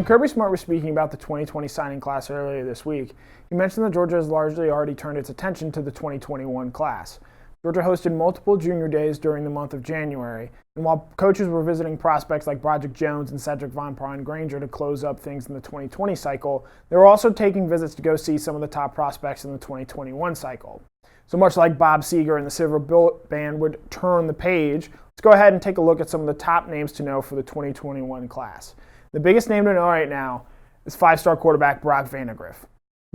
When Kirby Smart was speaking about the 2020 signing class earlier this week, he mentioned that Georgia has largely already turned its attention to the 2021 class. Georgia hosted multiple junior days during the month of January, and while coaches were visiting prospects like Broderick Jones and Cedric Von Granger to close up things in the 2020 cycle, they were also taking visits to go see some of the top prospects in the 2021 cycle. So much like Bob Seger and the Silver Bullet Band would turn the page, let's go ahead and take a look at some of the top names to know for the 2021 class. The biggest name to know right now is five-star quarterback Brock Vandagriff.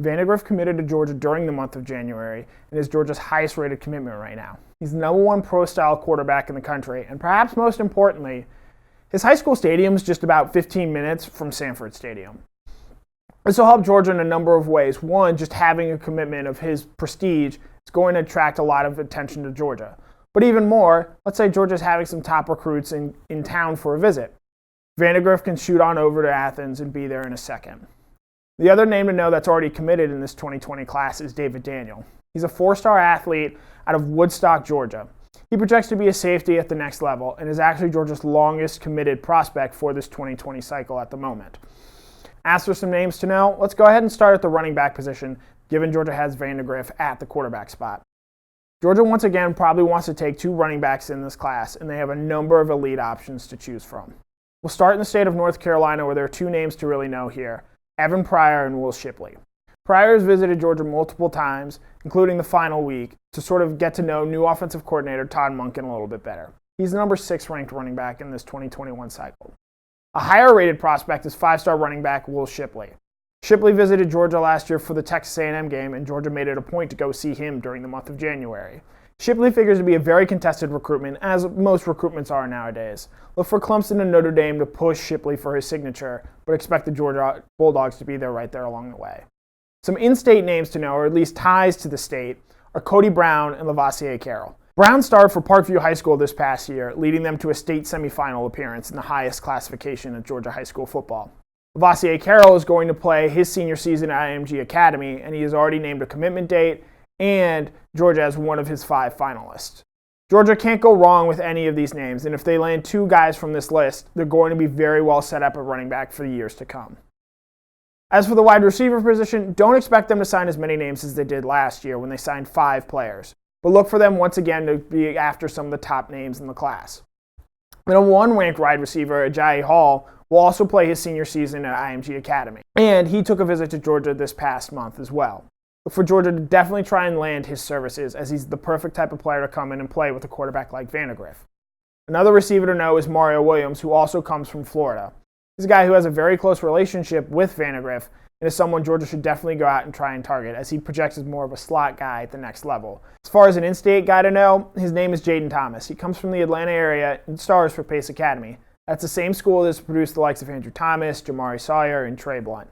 Vandagriff committed to Georgia during the month of January and is Georgia's highest-rated commitment right now. He's the #1 pro-style quarterback in the country, and perhaps most importantly, his high school stadium is just about 15 minutes from Sanford Stadium. This will help Georgia in a number of ways. One, just having a commitment of his prestige is going to attract a lot of attention to Georgia. But even more, let's say Georgia's having some top recruits in town for a visit. Vandagriff can shoot on over to Athens and be there in a second. The other name to know that's already committed in this 2020 class is David Daniel. He's a 4-star athlete out of Woodstock, Georgia. He projects to be a safety at the next level and is actually Georgia's longest committed prospect for this 2020 cycle at the moment. As for some names to know, let's go ahead and start at the running back position, given Georgia has Vandagriff at the quarterback spot. Georgia once again probably wants to take 2 running backs in this class, and they have a number of elite options to choose from. We'll start in the state of North Carolina, where there are 2 names to really know here: Evan Pryor and Will Shipley. Pryor has visited Georgia multiple times, including the final week, to sort of get to know new offensive coordinator Todd Monken a little bit better. He's the number 6 ranked running back in this 2021 cycle. A higher rated prospect is 5-star running back Will Shipley. Shipley visited Georgia last year for the Texas A&M game, and Georgia made it a point to go see him during the month of January. Shipley figures to be a very contested recruitment, as most recruitments are nowadays. Look for Clemson and Notre Dame to push Shipley for his signature, but expect the Georgia Bulldogs to be there right there along the way. Some in-state names to know, or at least ties to the state, are Cody Brown and Lavassier Carroll. Brown starred for Parkview High School this past year, leading them to a state semifinal appearance in the highest classification of Georgia high school football. Lavassier Carroll is going to play his senior season at IMG Academy, and he has already named a commitment date, and Georgia as one of his 5 finalists. Georgia can't go wrong with any of these names, and if they land 2 guys from this list, they're going to be very well set up at running back for the years to come. As for the wide receiver position, don't expect them to sign as many names as they did last year when they signed 5 players, but look for them once again to be after some of the top names in the class. The #1 ranked wide receiver, Ajayi Hall, will also play his senior season at IMG Academy, and he took a visit to Georgia this past month as well. Look for Georgia to definitely try and land his services, as he's the perfect type of player to come in and play with a quarterback like Vandagriff. Another receiver to know is Mario Williams, who also comes from Florida. He's a guy who has a very close relationship with Vandagriff and is someone Georgia should definitely go out and try and target, as he projects as more of a slot guy at the next level. As far as an in-state guy to know, his name is Jaden Thomas. He comes from the Atlanta area and stars for Pace Academy. That's the same school that's produced the likes of Andrew Thomas, Jamari Sawyer, and Trey Blunt.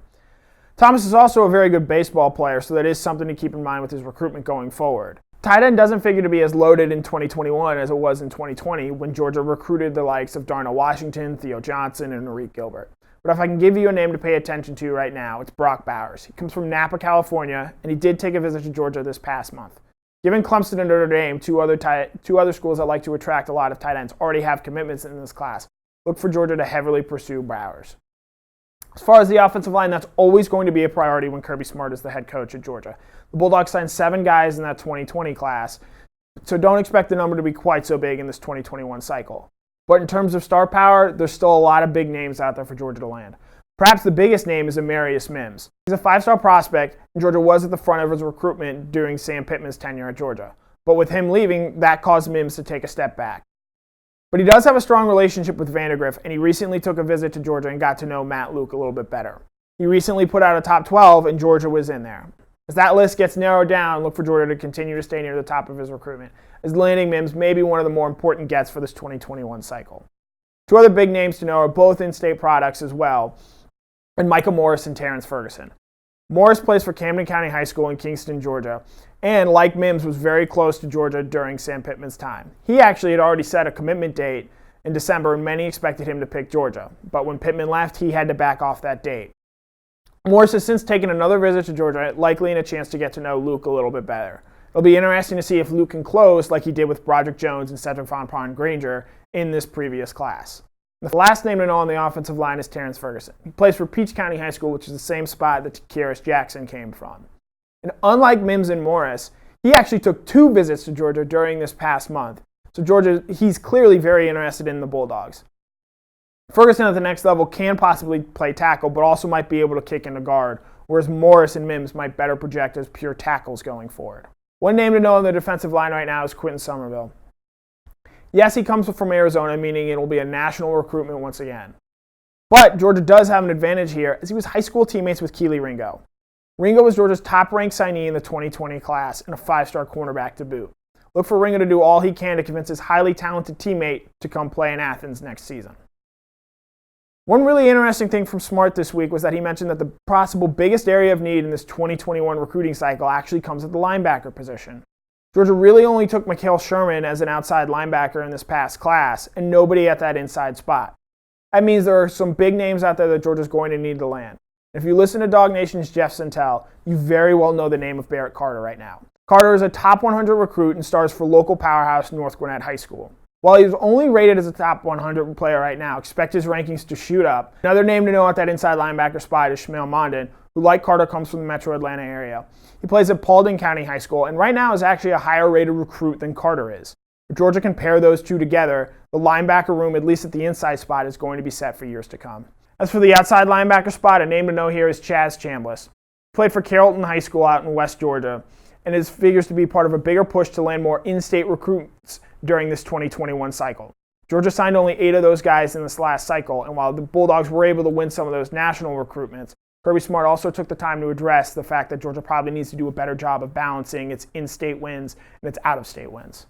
Thomas is also a very good baseball player, so that is something to keep in mind with his recruitment going forward. Tight end doesn't figure to be as loaded in 2021 as it was in 2020 when Georgia recruited the likes of Darnell Washington, Theo Johnson, and Arik Gilbert. But if I can give you a name to pay attention to right now, it's Brock Bowers. He comes from Napa, California, and he did take a visit to Georgia this past month. Given Clemson and Notre Dame, two other schools that like to attract a lot of tight ends, already have commitments in this class, look for Georgia to heavily pursue Bowers. As far as the offensive line, that's always going to be a priority when Kirby Smart is the head coach at Georgia. The Bulldogs signed 7 guys in that 2020 class, so don't expect the number to be quite so big in this 2021 cycle. But in terms of star power, there's still a lot of big names out there for Georgia to land. Perhaps the biggest name is Amarius Mims. He's a 5-star prospect, and Georgia was at the front of his recruitment during Sam Pittman's tenure at Georgia. But with him leaving, that caused Mims to take a step back. But he does have a strong relationship with Vandagriff, and he recently took a visit to Georgia and got to know Matt Luke a little bit better. He recently put out a top 12, and Georgia was in there. As that list gets narrowed down, look for Georgia to continue to stay near the top of his recruitment, as landing Mims may be one of the more important gets for this 2021 cycle. 2 other big names to know are both in-state products as well, and Micah Morris and Terrence Ferguson. Morris plays for Camden County High School in Kingston, Georgia, and like Mims was very close to Georgia during Sam Pittman's time. He actually had already set a commitment date in December, and many expected him to pick Georgia. But when Pittman left, he had to back off that date. Morris has since taken another visit to Georgia, likely in a chance to get to know Luke a little bit better. It'll be interesting to see if Luke can close like he did with Broderick Jones and Cedric Von Granger in this previous class. The last name to know on the offensive line is Terrence Ferguson. He plays for Peach County High School, which is the same spot that Kearis Jackson came from. And unlike Mims and Morris, he actually took 2 visits to Georgia during this past month. So Georgia, he's clearly very interested in the Bulldogs. Ferguson at the next level can possibly play tackle, but also might be able to kick into guard, whereas Morris and Mims might better project as pure tackles going forward. One name to know on the defensive line right now is Quentin Somerville. Yes, he comes from Arizona, meaning it will be a national recruitment once again. But Georgia does have an advantage here, as he was high school teammates with Kelee Ringo. Ringo was Georgia's top-ranked signee in the 2020 class and a 5-star cornerback to boot. Look for Ringo to do all he can to convince his highly talented teammate to come play in Athens next season. One really interesting thing from Smart this week was that he mentioned that the possible biggest area of need in this 2021 recruiting cycle actually comes at the linebacker position. Georgia really only took Mikael Sherman as an outside linebacker in this past class, and nobody at that inside spot. That means there are some big names out there that Georgia's going to need to land. If you listen to Dog Nation's Jeff Sentell, you very well know the name of Barrett Carter right now. Carter is a top 100 recruit and stars for local powerhouse North Gwinnett High School. While he's only rated as a top 100 player right now, expect his rankings to shoot up. Another name to know at that inside linebacker spot is Shmael Mondin, who, like Carter, comes from the metro Atlanta area. He plays at Paulding County High School and right now is actually a higher rated recruit than Carter is. If Georgia can pair those two together, the linebacker room, at least at the inside spot, is going to be set for years to come. As for the outside linebacker spot, a name to know here is Chaz Chambliss. He played for Carrollton High School out in West Georgia and is figures to be part of a bigger push to land more in-state recruits during this 2021 cycle. Georgia signed only 8 of those guys in this last cycle, and while the Bulldogs were able to win some of those national recruitments, Kirby Smart also took the time to address the fact that Georgia probably needs to do a better job of balancing its in-state wins and its out-of-state wins.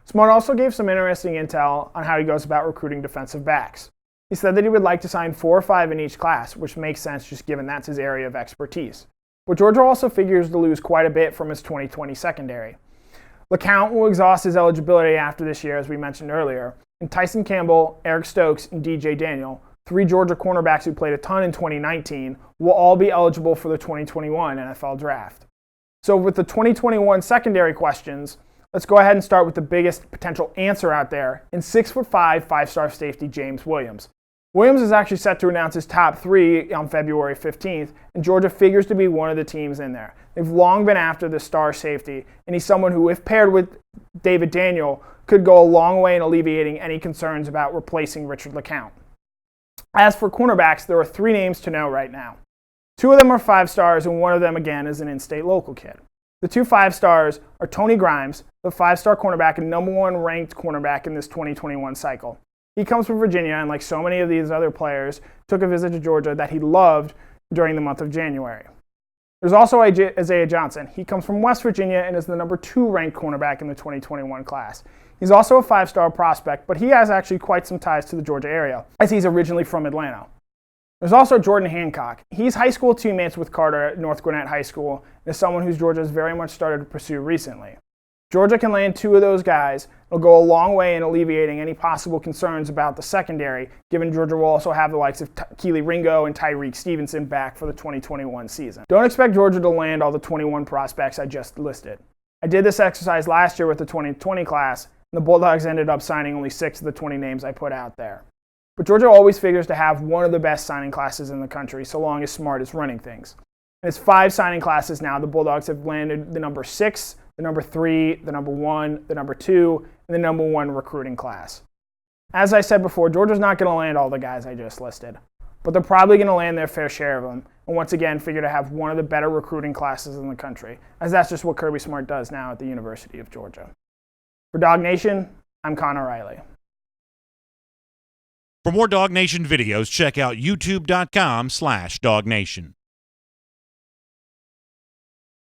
Smart also gave some interesting intel on how he goes about recruiting defensive backs. He said that he would like to sign 4 or 5 in each class, which makes sense just given that's his area of expertise. But Georgia also figures to lose quite a bit from his 2020 secondary. LeCount will exhaust his eligibility after this year, as we mentioned earlier, and Tyson Campbell, Eric Stokes, and DJ Daniel, 3 Georgia cornerbacks who played a ton in 2019, will all be eligible for the 2021 NFL Draft. So with the 2021 secondary questions, let's go ahead and start with the biggest potential answer out there in 6'5", 5-star safety James Williams. Williams is actually set to announce his top 3 on February 15th, and Georgia figures to be one of the teams in there. They've long been after the star safety, and he's someone who, if paired with David Daniel, could go a long way in alleviating any concerns about replacing Richard LeCount. As for cornerbacks, there are 3 names to know right now. 2 of them are 5 stars, and one of them, again, is an in-state local kid. The 2 5 stars are Tony Grimes, the 5-star cornerback and number 1 ranked cornerback in this 2021 cycle. He comes from Virginia, and like so many of these other players, took a visit to Georgia that he loved during the month of January. There's also Isaiah Johnson. He comes from West Virginia and is the number 2 ranked cornerback in the 2021 class. He's also a 5-star prospect, but he has actually quite some ties to the Georgia area, as he's originally from Atlanta. There's also Jordan Hancock. He's high school teammates with Carter at North Gwinnett High School and is someone who's Georgia has very much started to pursue recently. Georgia can land 2 of those guys. It'll go a long way in alleviating any possible concerns about the secondary, given Georgia will also have the likes of Kelee Ringo and Tyreek Stevenson back for the 2021 season. Don't expect Georgia to land all the 21 prospects I just listed. I did this exercise last year with the 2020 class, and the Bulldogs ended up signing only 6 of the 20 names I put out there. But Georgia always figures to have one of the best signing classes in the country, so long as Smart is running things. In its 5 signing classes now, the Bulldogs have landed the number 6, the number 3, the number 1, the number 2, and the number 1 recruiting class. As I said before, Georgia's not going to land all the guys I just listed, but they're probably going to land their fair share of them, and once again figure to have one of the better recruiting classes in the country, as that's just what Kirby Smart does now at the University of Georgia. For Dog Nation, I'm Connor Riley. For more Dog Nation videos, check out youtube.com/DogNation.